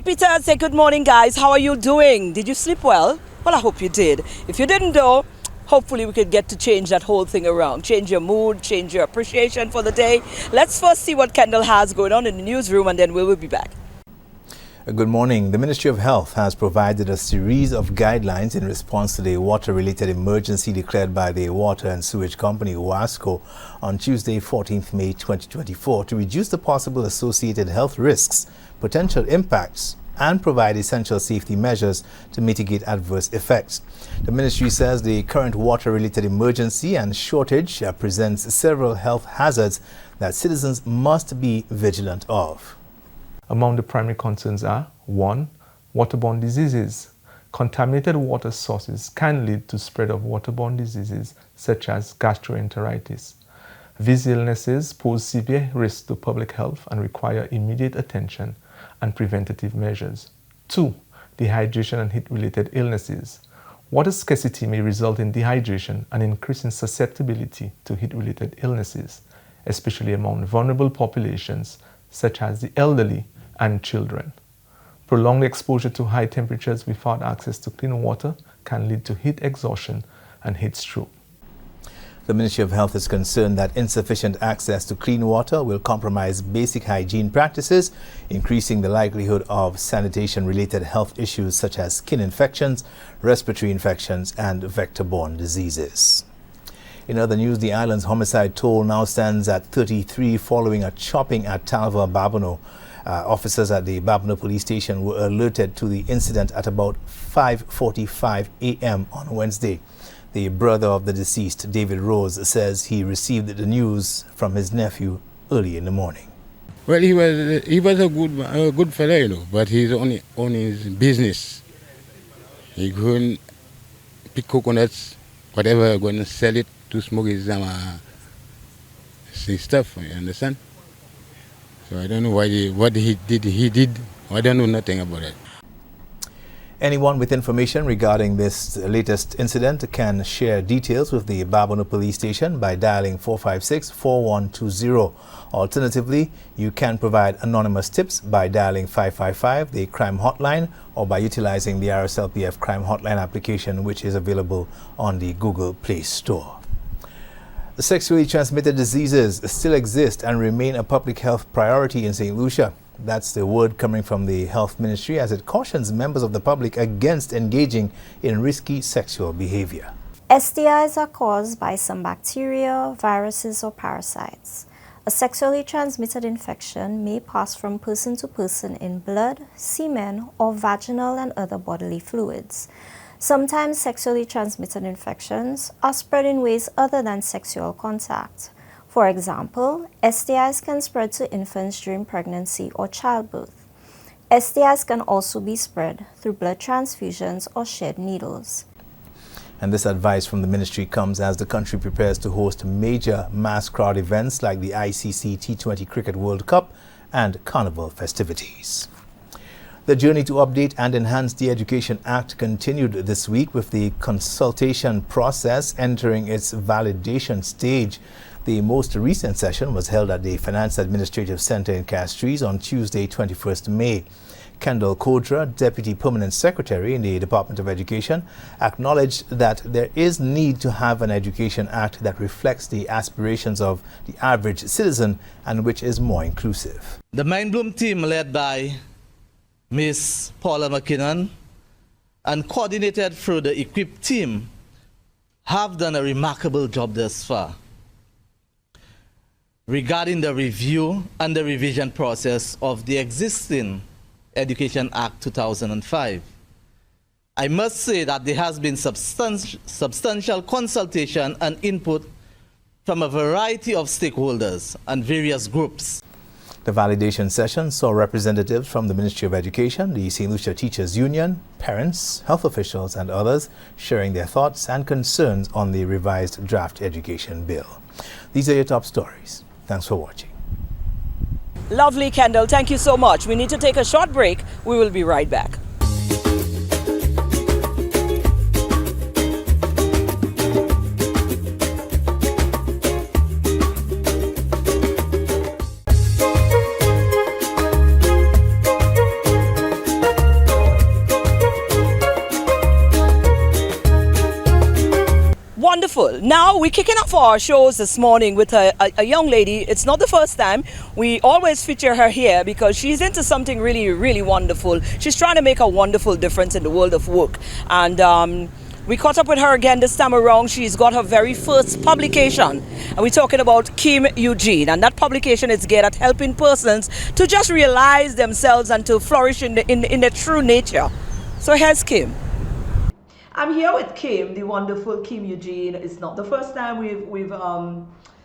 Happy Thursday. Good morning, guys. How are you doing? Did you sleep well? Well, I hope you did. If you didn't, though, hopefully we could get to change that whole thing around. Change your mood, change your appreciation for the day. Let's first see what Kendall has going on in the newsroom, and then we will be back. Good morning. The Ministry of Health has provided a series of guidelines in response to the water-related emergency declared by the Water and Sewage Company, WASCO, on Tuesday, 14th May 2024 to reduce the possible associated health risks, potential impacts, and provide essential safety measures to mitigate adverse effects. The ministry says the current water-related emergency and shortage presents several health hazards that citizens must be vigilant of. Among the primary concerns are 1. Waterborne diseases. Contaminated water sources can lead to spread of waterborne diseases such as gastroenteritis. These illnesses pose severe risks to public health and require immediate attention and preventative measures. 2. Dehydration and heat-related illnesses. Water scarcity may result in dehydration and increase in susceptibility to heat-related illnesses, especially among vulnerable populations such as the elderly and children. Prolonged exposure to high temperatures without access to clean water can lead to heat exhaustion and heat stroke. The Ministry of Health is concerned that insufficient access to clean water will compromise basic hygiene practices, increasing the likelihood of sanitation-related health issues such as skin infections, respiratory infections, and vector-borne diseases. In other news, the island's homicide toll now stands at 33 following a chopping at Talva, Babonneau. Officers at the Babonneau police station were alerted to the incident at about 5:45 a.m. on Wednesday. The brother of the deceased, David Rose, says he received the news from his nephew early in the morning. Well, he was a good fellow, you know, but he's only on his business. He go and pick coconuts, whatever, go and sell it to smoke his stuff, you understand? So I don't know what he did. I don't know nothing about it. Anyone with information regarding this latest incident can share details with the Babonneau police station by dialing 456-4120. Alternatively, you can provide anonymous tips by dialing 555, the crime hotline, or by utilizing the RSLPF crime hotline application, which is available on the Google Play Store. Sexually transmitted diseases still exist and remain a public health priority in St. Lucia. That's the word coming from the Health Ministry as it cautions members of the public against engaging in risky sexual behavior. STIs are caused by some bacteria, viruses, or parasites. A sexually transmitted infection may pass from person to person in blood, semen, or vaginal and other bodily fluids. Sometimes sexually transmitted infections are spread in ways other than sexual contact. For example, STIs can spread to infants during pregnancy or childbirth. STIs can also be spread through blood transfusions or shed needles. And this advice from the ministry comes as the country prepares to host major mass crowd events like the ICC T20 Cricket World Cup and Carnival festivities. The journey to update and enhance the Education Act continued this week with the consultation process entering its validation stage. The most recent session was held at the Finance Administrative Center in Castries on Tuesday, 21st May. Kendall Kodra, Deputy Permanent Secretary in the Department of Education, acknowledged that there is need to have an Education Act that reflects the aspirations of the average citizen and which is more inclusive. The Mindbloom team led by Ms. Paula McKinnon and coordinated through the equipped team have done a remarkable job thus far regarding the review and the revision process of the existing Education Act 2005. I must say that there has been substantial consultation and input from a variety of stakeholders and various groups. The validation session saw representatives from the Ministry of Education, the St. Lucia Teachers Union, parents, health officials, and others sharing their thoughts and concerns on the revised draft education bill. These are your top stories. Thanks for watching. Lovely, Kendall. Thank you so much. We need to take a short break. We will be right back. we're kicking off our shows this morning with a young lady. It's not the first time. We always feature her here because she's into something really, really wonderful. She's trying to make a wonderful difference in the world of work. And we caught up with her again this time around. She's got her very first publication. And we're talking about Kim Eugene. And that publication is geared at helping persons to just realize themselves and to flourish in their true nature. So here's Kim. I'm here with Kim, the wonderful Kim Eugene. It's not the first time we've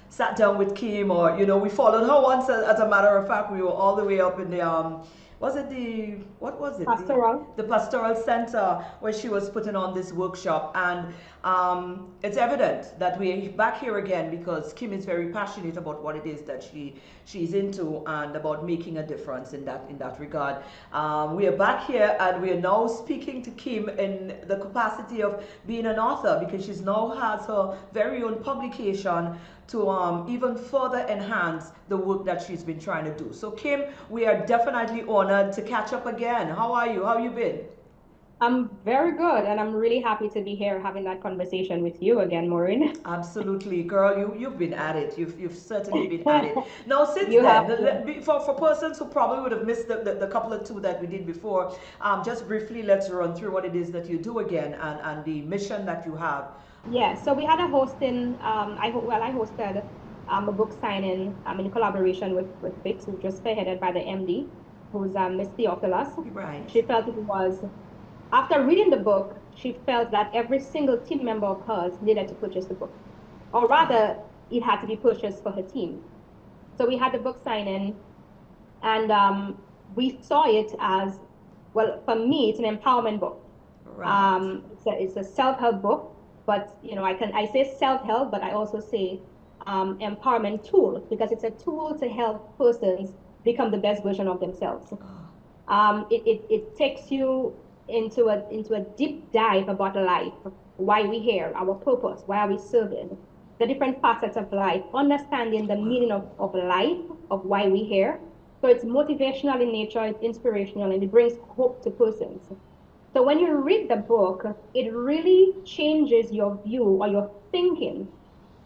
sat down with Kim, or we followed her once. As a matter of fact, we were all the way up in the Pastoral. The Pastoral Center, where she was putting on this workshop. And it's evident that we're back here again because Kim is very passionate about what it is that she's into and about making a difference in that regard. We are back here and we are now speaking to Kim in the capacity of being an author, because she now has her very own publication to even further enhance the work that she's been trying to do. So Kim, we are definitely honored to catch up again. How are you? How have you been? I'm very good, and I'm really happy to be here having that conversation with you again, Maureen. Absolutely, girl. You've been at it. You've certainly been at it. Now, since You then, for persons who probably would have missed the couple of two that we did before, just briefly, let's run through what it is that you do again and the mission that you have. Yeah, so we had a hosting, I hosted a book signing in collaboration with Bix, which was spearheaded by the MD, who's Miss Theophilus. Right. She felt it was, after reading the book, she felt that every single team member of hers needed to purchase the book. Or rather, it had to be purchased for her team. So we had the book signing, and we saw it as, well, for me, it's an empowerment book. Right. It's a self-help book. But I say self-help, but I also say empowerment tool, because it's a tool to help persons become the best version of themselves. It takes you into a deep dive about life, why we're here, our purpose, why are we serving, the different facets of life, understanding the meaning of life, of why we're here. So it's motivational in nature, it's inspirational, and it brings hope to persons. So when you read the book, it really changes your view or your thinking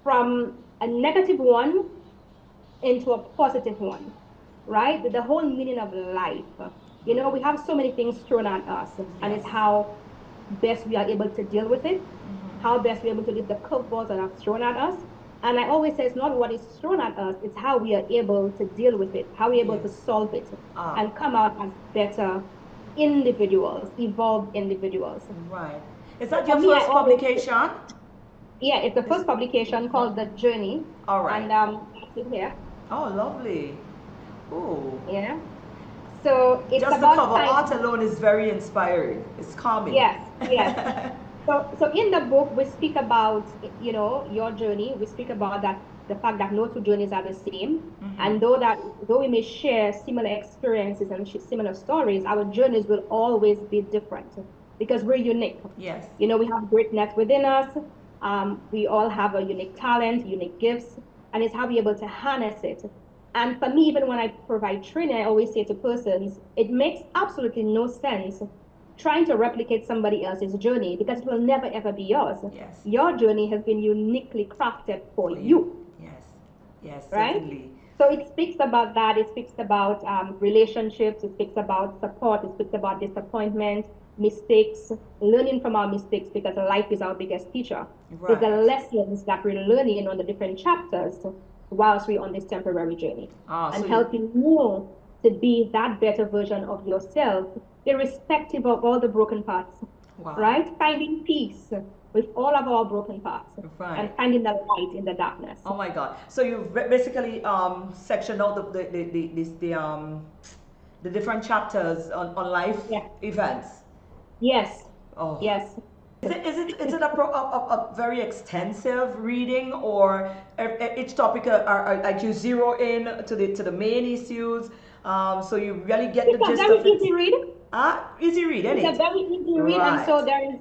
from a negative one into a positive one, right? The whole meaning of life. We have so many things thrown at us, and it's how best we are able to deal with it, how best we're able to live the curveballs that are thrown at us. And I always say it's not what is thrown at us, it's how we are able to deal with it, how we're able to solve it and come out as better individuals, evolved individuals. Right. Is that your first publication? Yeah, it's the first publication called The Journey. All right. And it's here. Oh, lovely. Ooh. Yeah. So it's just about the cover art alone is very inspiring. It's calming. Yes, yes. So in the book we speak about your journey. We speak about the fact that no two journeys are the same, and though we may share similar experiences and similar stories, our journeys will always be different because we're unique. Yes. We have greatness within us. We all have a unique talent, unique gifts, and it's how we're able to harness it. And for me, even when I provide training, I always say to persons, it makes absolutely no sense trying to replicate somebody else's journey, because it will never ever be yours. Yes. Your journey has been uniquely crafted for you. Yes, right? certainly. So it speaks about that. It speaks about relationships. It speaks about support. It speaks about disappointment, mistakes, learning from our mistakes, because life is our biggest teacher. Right. It's the lessons that we're learning on the different chapters whilst we're on this temporary journey, and helping you to be that better version of yourself, irrespective of all the broken parts. Wow. Right? Finding peace with all of our broken parts, right, and finding the light in the darkness. Oh my God! So you've basically sectioned out the different chapters on life events. Yes. Oh. Yes. Is it a very extensive reading, or each topic are like you zero in to the main issues, so you really get the gist of it? It's a very easy read. Easy read, isn't it? It's a very easy read, and so there is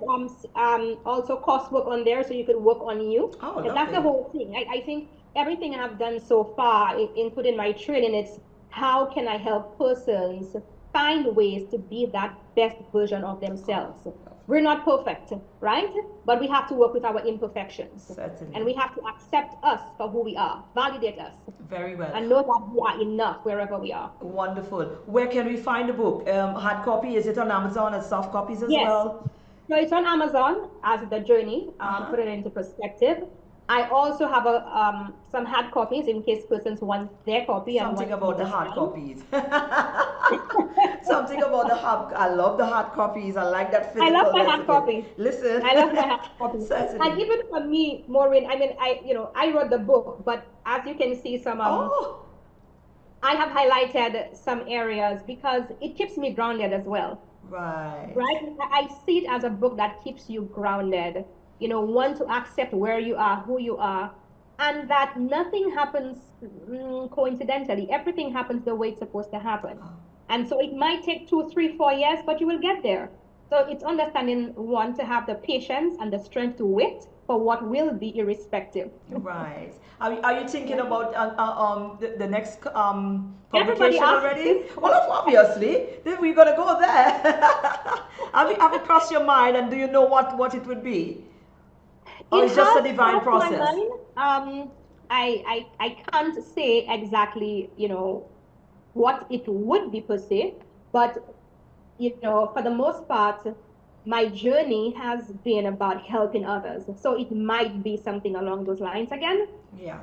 also coursework on there, so you could work on you. Oh, and that's the whole thing. I think everything I've done so far, including my training, it's how can I help persons find ways to be that best version of themselves. We're not perfect, right? But we have to work with our imperfections. Certainly. And we have to accept us for who we are, validate us, Very well. and know that we are enough wherever we are. Wonderful. Where can we find the book? Hard copy? Is it on Amazon and soft copies as Yes. well? So it's on Amazon as The Journey, put it into perspective. I also have some hard copies in case persons want their copy. Something about the hard copies. Something about the hard. I love the hard copies. I like that physical. I love my hard copy. Listen. I love my hard copy. Certainly. And even for me, Maureen, I mean, I wrote the book, but as you can see, I have highlighted some areas because it keeps me grounded as well. Right. Right? I see it as a book that keeps you grounded. One, to accept where you are, who you are, and that nothing happens coincidentally. Everything happens the way it's supposed to happen. And so it might take 2, 3, 4 years, but you will get there. So it's understanding, one, to have the patience and the strength to wait for what will be irrespective. Right. Are you thinking about the next Everybody publication asks already? this. Well, obviously. Then we're going to go there. have it crossed your mind, and do you know what it would be? Or it's just a divine process? I can't say exactly, what it would be per se, but, for the most part, my journey has been about helping others. So it might be something along those lines again. Yeah.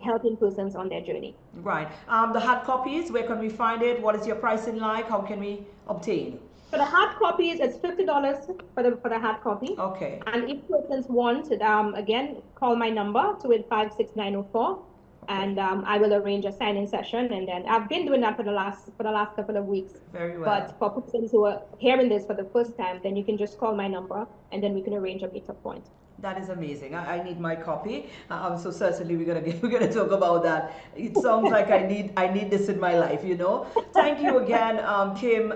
Helping persons on their journey. Right. The hard copies, where can we find it? What is your pricing like? How can we obtain? For the hard copies, it's $50 for the hard copy. Okay. And if persons want, again, call my number 285-6904, and I will arrange a signing session. And then I've been doing that for the last couple of weeks. Very well. But for persons who are hearing this for the first time, then you can just call my number, and then we can arrange a meetup point. That is amazing. I need my copy. So certainly we're gonna talk about that. It sounds like I need this in my life. Thank you again, Kim.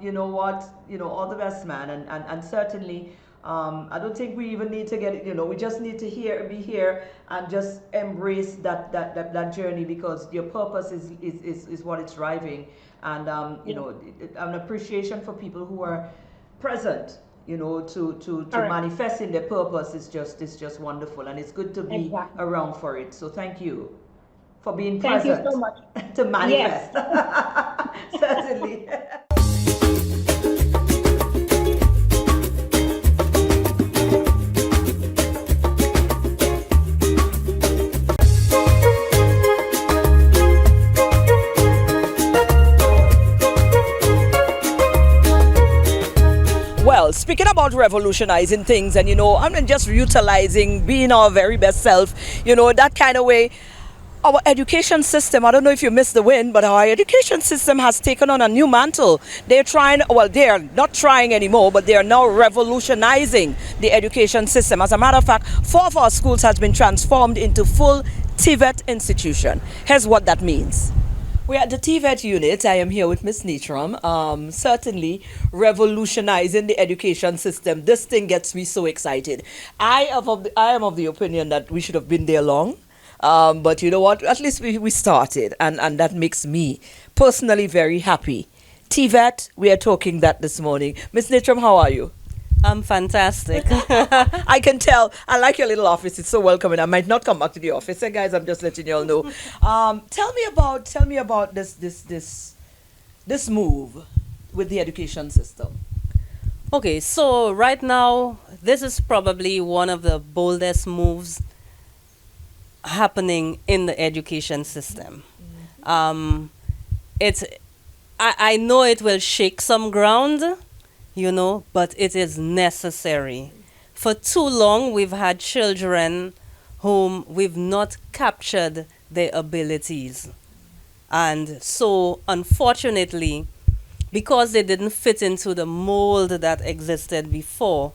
You know what? All the best, man. And certainly, I don't think we even need to get it. We just need to be here and just embrace that journey, because your purpose is what it's driving. And an appreciation for people who are present. To manifesting their purpose is just wonderful, and it's good to be around for it. So thank you for being present. Thank you so much. To manifest. Yes. Certainly. Well, speaking about revolutionizing things, and I'm just utilizing being our very best self, that kind of way. Our education system, I don't know if you missed the wind, but our education system has taken on a new mantle. They're not trying anymore, but they are now revolutionizing the education system. As a matter of fact, 4 of our schools has been transformed into full TVET institution. Here's what that means. We're at the TVET unit. I am here with Ms. Neetram. Certainly revolutionizing the education system. This thing gets me so excited. I am of the opinion that we should have been there long. But you know what? At least we started, and that makes me personally very happy. TVET, we are talking that this morning. Ms. Neetram, how are you? I'm fantastic. I can tell. I like your little office. It's so welcoming. I might not come back to the office. Hey guys, I'm just letting you all know. Tell me about this move with the education system. Okay, so right now, this is probably one of the boldest moves happening in the education system. I know it will shake some ground, but it is necessary. For too long, we've had children whom we've not captured their abilities. And so, unfortunately, because they didn't fit into the mold that existed before,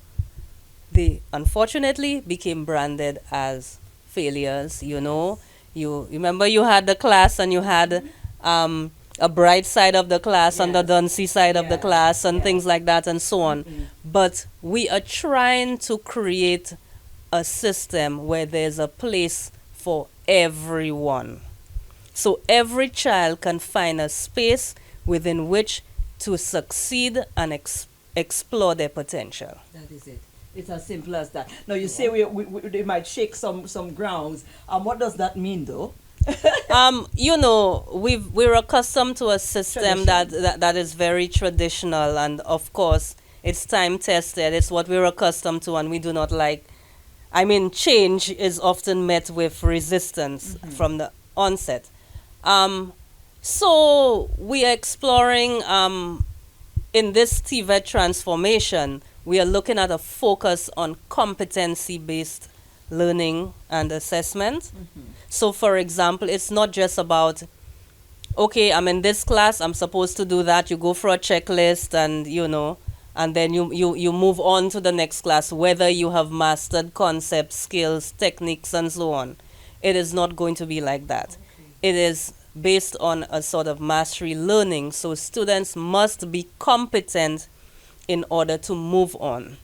they unfortunately became branded as failures. You remember you had the class, and you had a bright side of the class and the duncy side of the class, and things like that, and so on. But we are trying to create a system where there's a place for everyone. So every child can find a space within which to succeed and explore their potential. That is it. It's as simple as that. Now you say they might shake some grounds. What does that mean, though? You know, we're accustomed to a system that is very traditional, and of course, it's time tested. It's what we're accustomed to, and we do not like. I mean, change is often met with resistance from the onset. So we are exploring in this TVET transformation. We are looking at a focus on competency-based learning and assessment. So, for example, it's not just about, okay, I'm in this class, I'm supposed to do that. You go for a checklist, and and then you move on to the next class, whether you have mastered concepts, skills, techniques, and so on. It is not going to be like that. It is based on a sort of mastery learning. So students must be competent in order to move on.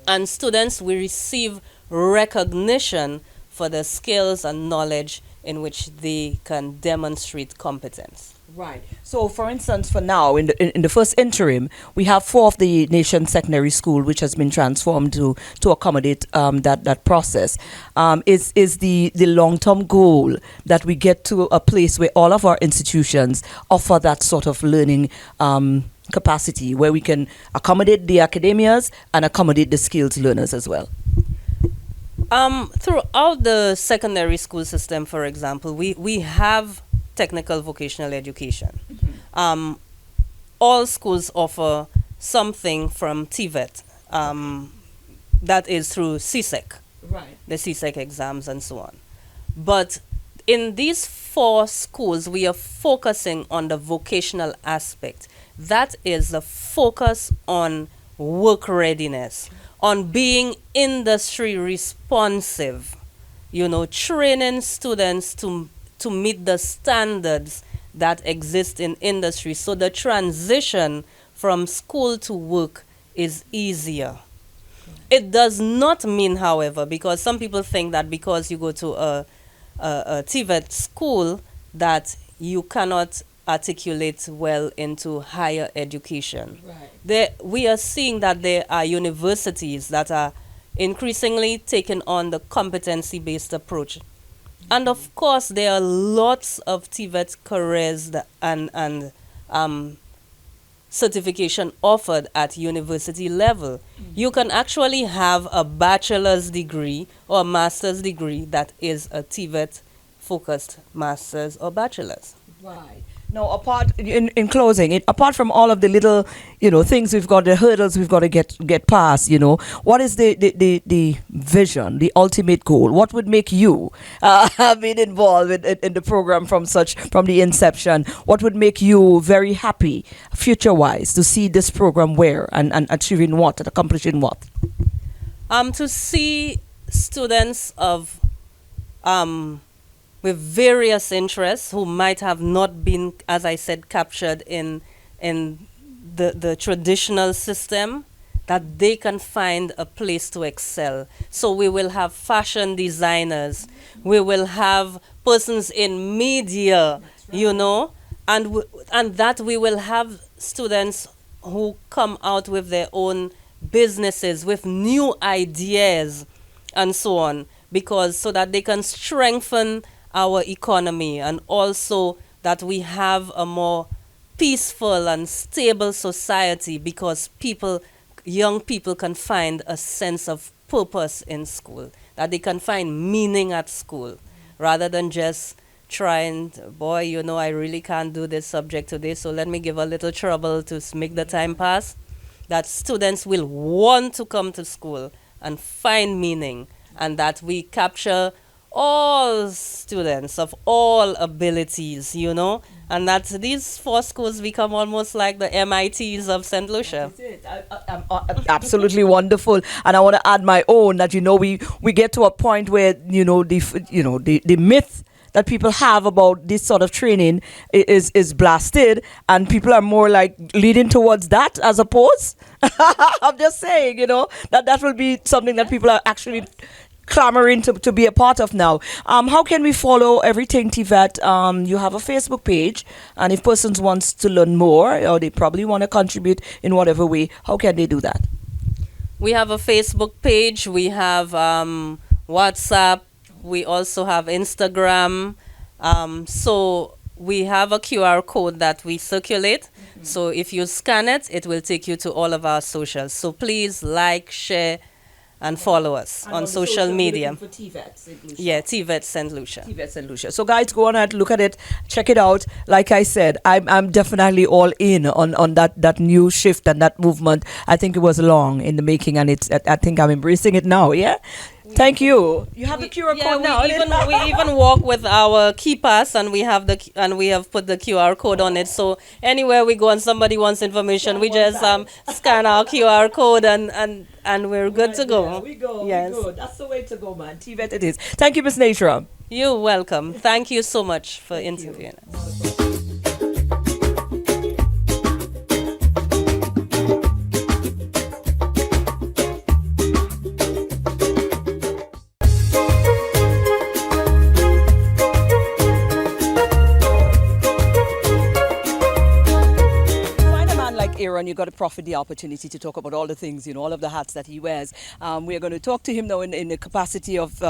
And students will receive recognition for the skills and knowledge in which they can demonstrate competence. Right. So, for instance, for now, in the first interim, we have 4 of the nation's secondary school which has been transformed to accommodate that process. Is the long-term goal that we get to a place where all of our institutions offer that sort of learning capacity, where we can accommodate the academias and accommodate the skilled learners as well? Throughout the secondary school system, for example, we have technical vocational education. All schools offer something from TVET, that is through CSEC, Right. the CSEC exams and so on. But in these 4 schools, we are focusing on the vocational aspect. That is the focus on work readiness, on being industry responsive, training students to meet the standards that exist in industry. So the transition from school to work is easier. It does not mean, however, because some people think that because you go to a TVET school that you cannot articulate well into higher education. Right. We are seeing that there are universities that are increasingly taking on the competency-based approach. And of course, there are lots of TVET careers and certification offered at university level. You can actually have a bachelor's degree or a master's degree that is a TVET-focused master's or bachelor's. Right. Now, in closing, apart from all of the little, things we've got, the hurdles we've got to get past, what is the vision, the ultimate goal? What would make you being involved in the program from the inception? What would make you very happy, future-wise, to see this program where and achieving what, and accomplishing what? To see students of with various interests who might have not been, as I said, captured in the traditional system, that they can find a place to excel. So we will have fashion designers, we will have persons in media, and that we will have students who come out with their own businesses, with new ideas and so on, so that they can strengthen our economy, and also that we have a more peaceful and stable society, because young people can find a sense of purpose in school, that they can find meaning at school, rather than just trying, I really can't do this subject today, so let me give a little trouble to make the time pass. That students will want to come to school and find meaning, and that we capture all students of all abilities, and that these 4 schools become almost like the MITs of St. Lucia. That's it. Absolutely wonderful. And I want to add my own, that we get to a point where the myth that people have about this sort of training is blasted, and people are more like leading towards that as opposed. I'm just saying, that will be something that people are actually clamoring to be a part of now. How can we follow everything, Tivet? You have a Facebook page, and if persons wants to learn more, or they probably want to contribute in whatever way, how can they do that? We have a Facebook page. We have WhatsApp. We also have Instagram. So we have a QR code that we circulate. So if you scan it, it will take you to all of our socials. So please like, share, and follow us on social media. For TVET St. Lucia. Yeah, TVET St. Lucia. TVET St. Lucia. So guys, go on and look at it, check it out. Like I said, I'm definitely all in on that new shift and that movement. I think it was long in the making, and I think I'm embracing it now. Yeah. Thank you. You have the QR code now. We even walk with our key pass, and we have put the QR code on it. So anywhere we go and somebody wants information, we just scan our QR code and we're good to go. We go. Yes. We go. That's the way to go, man. TVET it is. Thank you, Ms. Natra. You're welcome. Thank you so much for interviewing us. Aaron, you got to profit the opportunity to talk about all the things, all of the hats that he wears. We are going to talk to him now in the capacity of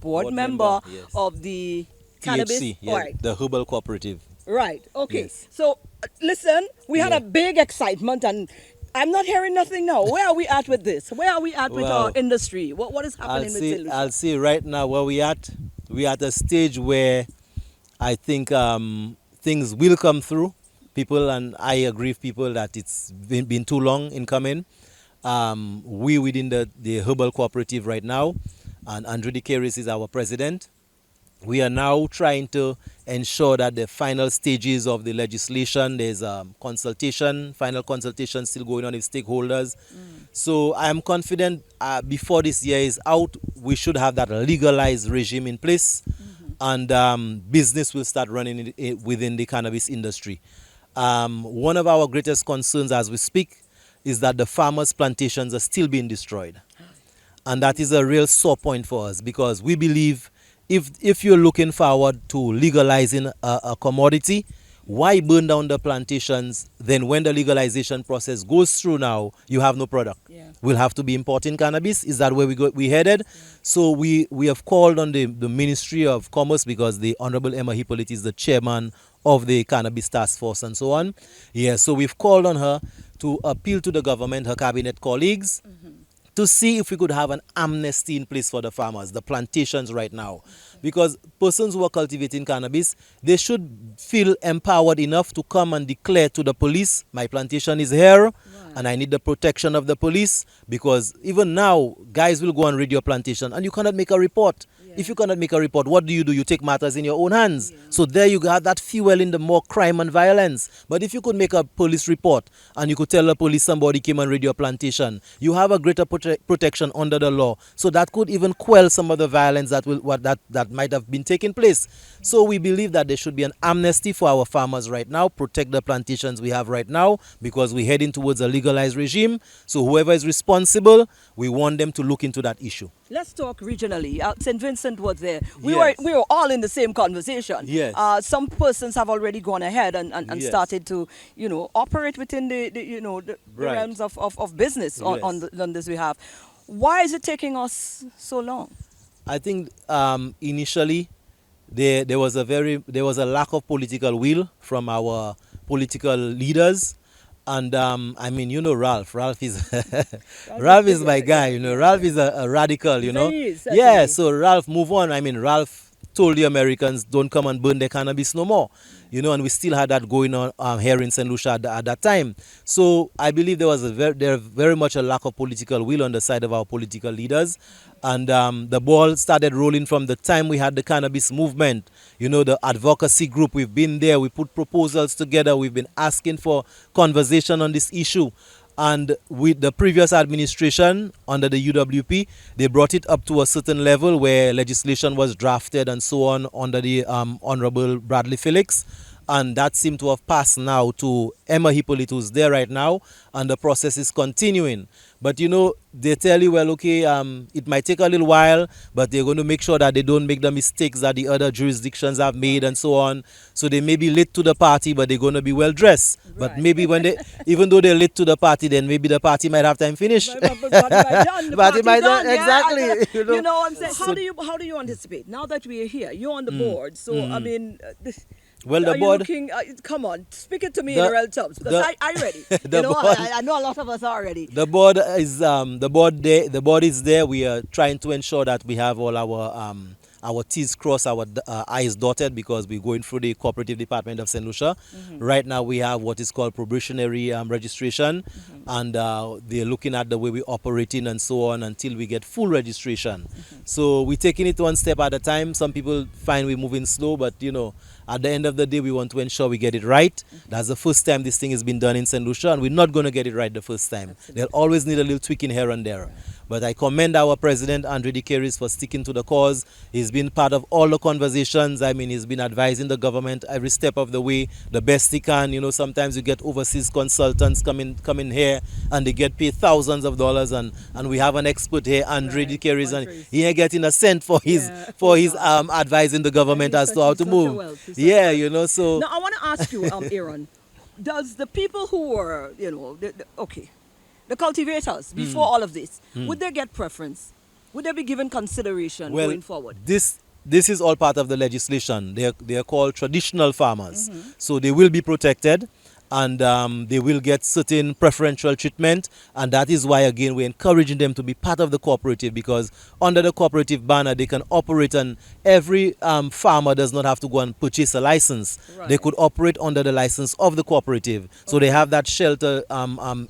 board member yes. of the cannabis. THC, yeah, right. the Herbal Cooperative. Right. Okay. Yes. So, listen, we had a big excitement, and I'm not hearing nothing now. Where are we at with this? Where are we at with our industry? What is happening with St. Lucia? I'll say right now where we're at a stage where I think things will come through. People, and I agree with people that it's been too long in coming. We within the Herbal Cooperative right now, and Andrew DeCaris is our president. We are now trying to ensure that the final stages of the legislation, there's final consultation still going on with stakeholders. So I am confident before this year is out, we should have that legalized regime in place, and business will start running within the cannabis industry. One of our greatest concerns as we speak is that the farmers' plantations are still being destroyed. And that is a real sore point for us, because we believe if you're looking forward to legalizing a commodity, why burn down the plantations? Then when the legalization process goes through now, you have no product. Yeah. We'll have to be importing cannabis. Is that where we headed? Yeah. So we have called on the Ministry of Commerce, because the Honorable Emma Hippolyte is the chairman of the Cannabis Task Force and so on. Yeah, so we've called on her to appeal to the government, her cabinet colleagues, to see if we could have an amnesty in place for the farmers, the plantations right now. Because persons who are cultivating cannabis, they should feel empowered enough to come and declare to the police, my plantation is here, and I need the protection of the police. Because even now, guys will go and raid your plantation and you cannot make a report. If you cannot make a report, what do? You take matters in your own hands. So there you have that fuel in the more crime and violence. But if you could make a police report and you could tell the police somebody came and raided your plantation, you have a greater protection under the law. So that could even quell some of the violence that might have been taking place. So we believe that there should be an amnesty for our farmers right now, protect the plantations we have right now, because we're heading towards a legalized regime. So whoever is responsible, we want them to look into that issue. Let's talk regionally. St. Vincent was there. We were all in the same conversation. Yes. Some persons have already gone ahead and started to, operate within the realms of business on this behalf. Why is it taking us so long? I think initially there was a lack of political will from our political leaders. And Ralph. Ralph is Ralph is my guy. Ralph is a radical. Yeah. So Ralph, move on. Ralph told the Americans, don't come and burn their cannabis no more. And we still had that going on here in St. Lucia at that time. So I believe there was very much a lack of political will on the side of our political leaders. And the ball started rolling from the time we had the cannabis movement. The advocacy group, we've been there, we put proposals together, we've been asking for conversation on this issue. And with the previous administration under the UWP, they brought it up to a certain level where legislation was drafted and so on under the Honorable Bradley Felix. and that seemed to have passed now to Emma Hippolyte, who's there right now, and the process is continuing. But you know, they tell you, well, okay, it might take a little while, but they're going to make sure that they don't make the mistakes that the other jurisdictions have made and so on. So they may be late to the party, but they're going to be well dressed. Right. But maybe when they, even though they're late to the party, then maybe the party might have time finished. The party might done, exactly. Yeah. You know what I'm saying? So how do you anticipate now that we are here? You're on the board, so I mean. Well, the are board. You looking, come on, speak it to me in real terms because I'm ready. You know, I know a lot of us are ready. The board is the board is there. We are trying to ensure that we have all our T's crossed, our I's dotted, because we're going through the cooperative department of St. Lucia. Right now we have what is called probationary registration, and they're looking at the way we're operating and so on until we get full registration. So we're taking it one step at a time. Some people find we're moving slow, but you know, at the end of the day, we want to ensure we get it right. That's the first time this thing has been done in St. Lucia, and we're not going to get it right the first time. They'll always need a little tweaking here and there. But I commend our president, Andre De Caires, for sticking to the cause. He's been part of all the conversations. I mean, he's been advising the government every step of the way, the best he can. You know, sometimes you get overseas consultants coming here, and they get paid thousands of dollars. And we have an expert here, Andre De Caires, and he ain't getting a cent for his advising the government as to how to move. Yeah, you know, so. Now, I want to ask you, Aaron, does the people who were, you know, the cultivators before all of this, would they get preference? Would they be given consideration going forward? This is all part of the legislation. They are called traditional farmers. So they will be protected, and they will get certain preferential treatment, and that is why again we're encouraging them to be part of the cooperative, because under the cooperative banner they can operate, and every farmer does not have to go and purchase a license. Right. They could operate under the license of the cooperative. So they have that shelter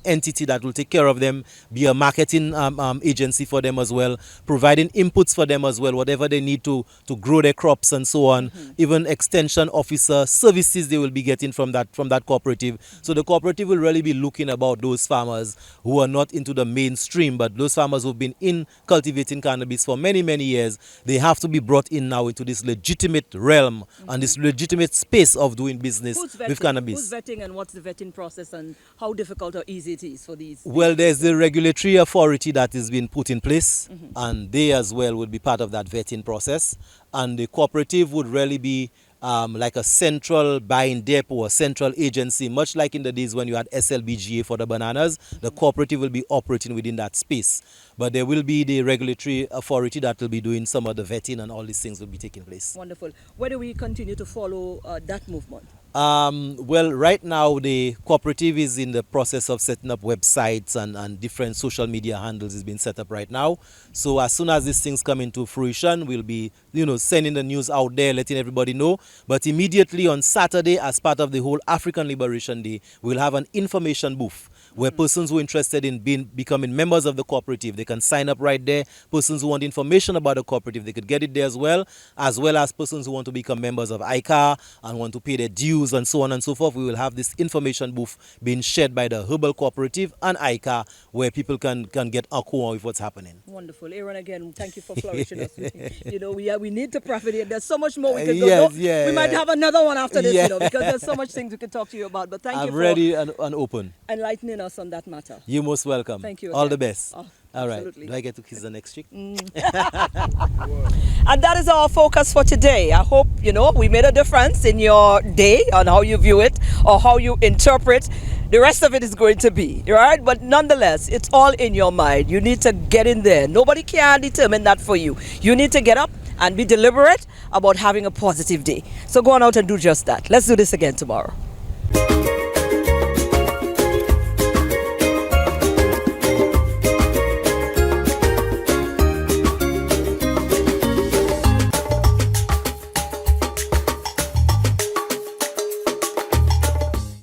entity that will take care of them, be a marketing agency for them as well, providing inputs for them as well, whatever they need to grow their crops and so on. Even extension officer services they will be getting from that cooperative. So the cooperative will really be looking about those farmers who are not into the mainstream, but those farmers who've been in cultivating cannabis for many, many years. They have to be brought in now into this legitimate realm and this legitimate space of doing business with cannabis. Who's vetting, and what's the vetting process, and how difficult or easy it is for these? Well, there's the regulatory authority that is being put in place, and they as well would be part of that vetting process. And the cooperative would really be like a central buying depot, a central agency, much like in the days when you had SLBGA for the bananas. The cooperative will be operating within that space. But there will be the regulatory authority that will be doing some of the vetting, and all these things will be taking place. Wonderful. Where do we continue to follow that movement? Well, right now the cooperative is in the process of setting up websites, and different social media handles is being set up right now. So as soon as these things come into fruition, we'll be, you know, sending the news out there, letting everybody know. But immediately on Saturday, as part of the whole African Liberation Day, we'll have an information booth where persons who are interested in becoming members of the cooperative, they can sign up right there. Persons who want information about the cooperative, they could get it there as well as persons who want to become members of ICAR and want to pay their dues and so on and so forth. We will have this information booth being shared by the Herbal Cooperative and ICAR, where people can get a core with what's happening. Wonderful. Aaron, again, thank you for flourishing us. You know, we need to profit here. There's so much more we can go. We might have another one after this, you know, because there's so much things we can talk to you about. But thank you for ready and open. Enlightening us on that matter. You're most welcome. Thank you. All the best. Oh, all right. absolutely. Do I get to kiss the next chick? And that is our focus for today. I hope, you know, we made a difference in your day on how you view it or how you interpret. The rest of it is going to be, right? But nonetheless, it's all in your mind. You need to get in there. Nobody can determine that for you. You need to get up and be deliberate about having a positive day. So go on out and do just that. Let's do this again tomorrow.